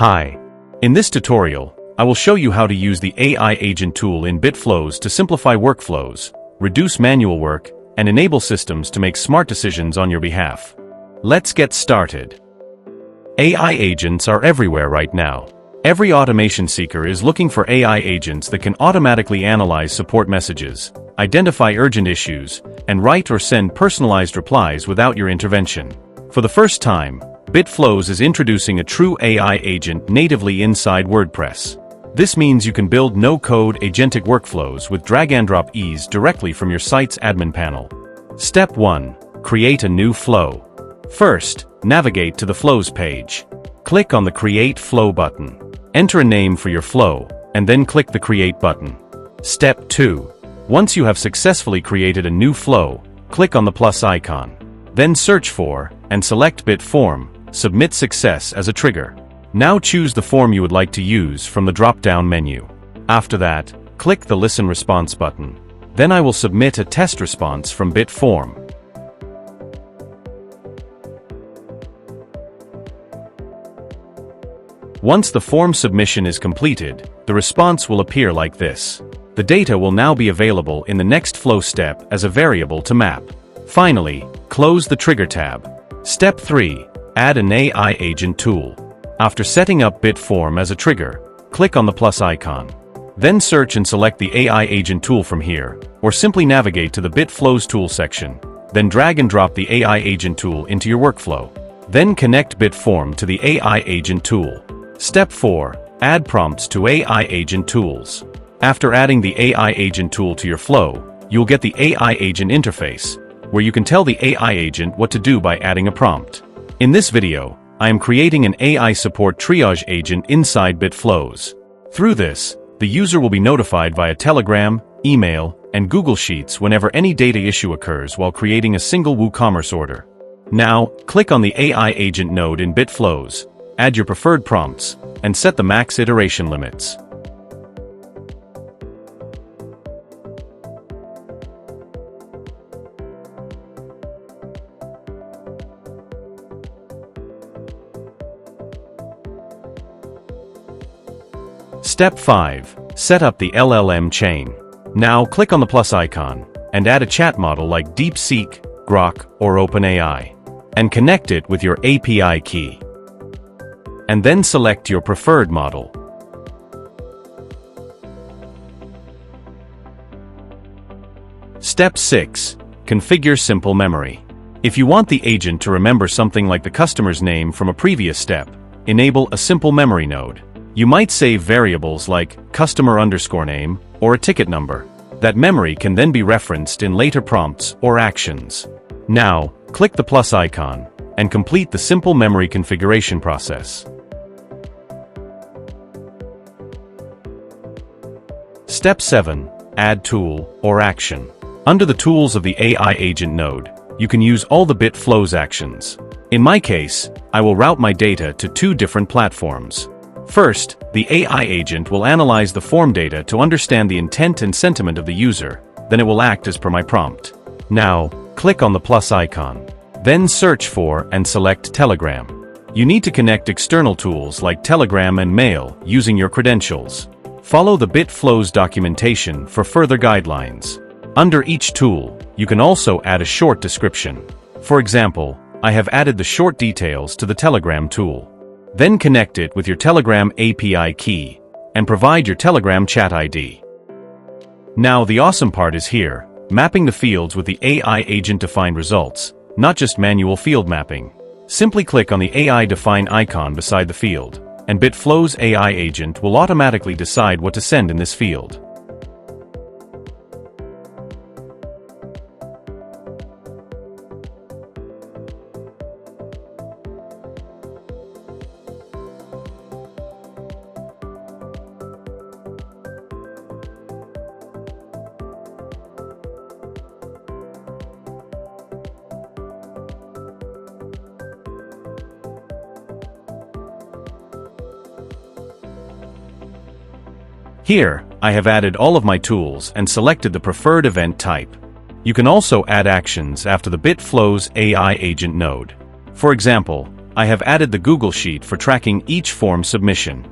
Hi. In this tutorial, I will show you how to use the AI agent tool in BitFlows to simplify workflows, reduce manual work, and enable systems to make smart decisions on your behalf. Let's get started. AI agents are everywhere right now. Every automation seeker is looking for AI agents that can automatically analyze support messages, identify urgent issues, and write or send personalized replies without your intervention. For the first time, BitFlows is introducing a true AI agent natively inside WordPress. This means you can build no-code agentic workflows with drag-and-drop ease directly from your site's admin panel. Step 1. Create a new flow. First, navigate to the Flows page. Click on the Create Flow button. Enter a name for your flow, and then click the Create button. Step 2. Once you have successfully created a new flow, click on the plus icon. Then search for, and select Bitform, Submit Success as a trigger. Now choose the form you would like to use from the drop-down menu. After that, click the Listen Response button. Then I will submit a test response from Bitform. Once the form submission is completed, the response will appear like this. The data will now be available in the next flow step as a variable to map. Finally, close the Trigger tab. Step 3. Add an AI agent tool. After setting up Bitform as a trigger, click on the plus icon. Then search and select the AI agent tool from here, or simply navigate to the BitFlows tool section. Then drag and drop the AI agent tool into your workflow. Then connect Bitform to the AI agent tool. Step 4. Add prompts to AI agent tools. After adding the AI agent tool to your flow, you'll get the AI agent interface, where you can tell the AI agent what to do by adding a prompt. In this video, I am creating an AI support triage agent inside BitFlows. Through this, the user will be notified via Telegram, email, and Google Sheets whenever any data issue occurs while creating a single WooCommerce order. Now, click on the AI agent node in BitFlows, add your preferred prompts, and set the max iteration limits. Step 5. Set up the LLM chain. Now click on the plus icon, and add a chat model like DeepSeek, Grok, or OpenAI, and connect it with your API key. And then select your preferred model. Step 6. Configure simple memory. If you want the agent to remember something like the customer's name from a previous step, enable a simple memory node. You might save variables like customer_name or a ticket number. That memory can then be referenced in later prompts or actions. Now, click the plus icon and complete the simple memory configuration process. Step 7. Add tool or action. Under the tools of the AI agent node, you can use all the BitFlows actions. In my case, I will route my data to 2 different platforms. First, the AI agent will analyze the form data to understand the intent and sentiment of the user, then it will act as per my prompt. Now, click on the plus icon. Then search for and select Telegram. You need to connect external tools like Telegram and Mail using your credentials. Follow the BitFlows documentation for further guidelines. Under each tool, you can also add a short description. For example, I have added the short details to the Telegram tool. Then connect it with your Telegram API key, and provide your Telegram chat ID. Now the awesome part is here, mapping the fields with the AI agent-defined results, not just manual field mapping. Simply click on the AI define icon beside the field, and BitFlows AI agent will automatically decide what to send in this field. Here, I have added all of my tools and selected the preferred event type. You can also add actions after the BitFlows AI agent node. For example, I have added the Google Sheet for tracking each form submission.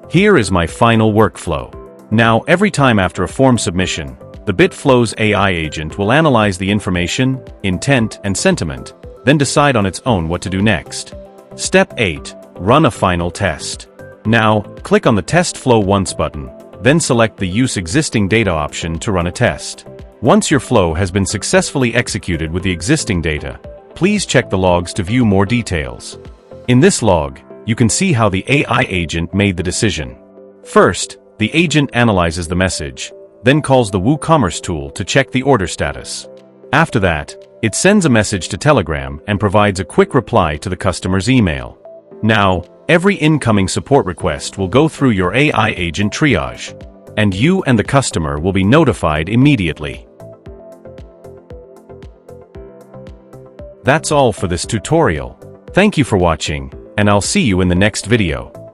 Here is my final workflow. Now, every time after a form submission, the BitFlow's AI agent will analyze the information, intent, and sentiment, then decide on its own what to do next. Step 8. Run a final test. Now, click on the Test Flow Once button, then select the Use Existing Data option to run a test. Once your flow has been successfully executed with the existing data, please check the logs to view more details. In this log, you can see how the AI agent made the decision. First, the agent analyzes the message, then calls the WooCommerce tool to check the order status. After that, it sends a message to Telegram and provides a quick reply to the customer's email. Now, every incoming support request will go through your AI agent triage, and you and the customer will be notified immediately. That's all for this tutorial. Thank you for watching, and I'll see you in the next video.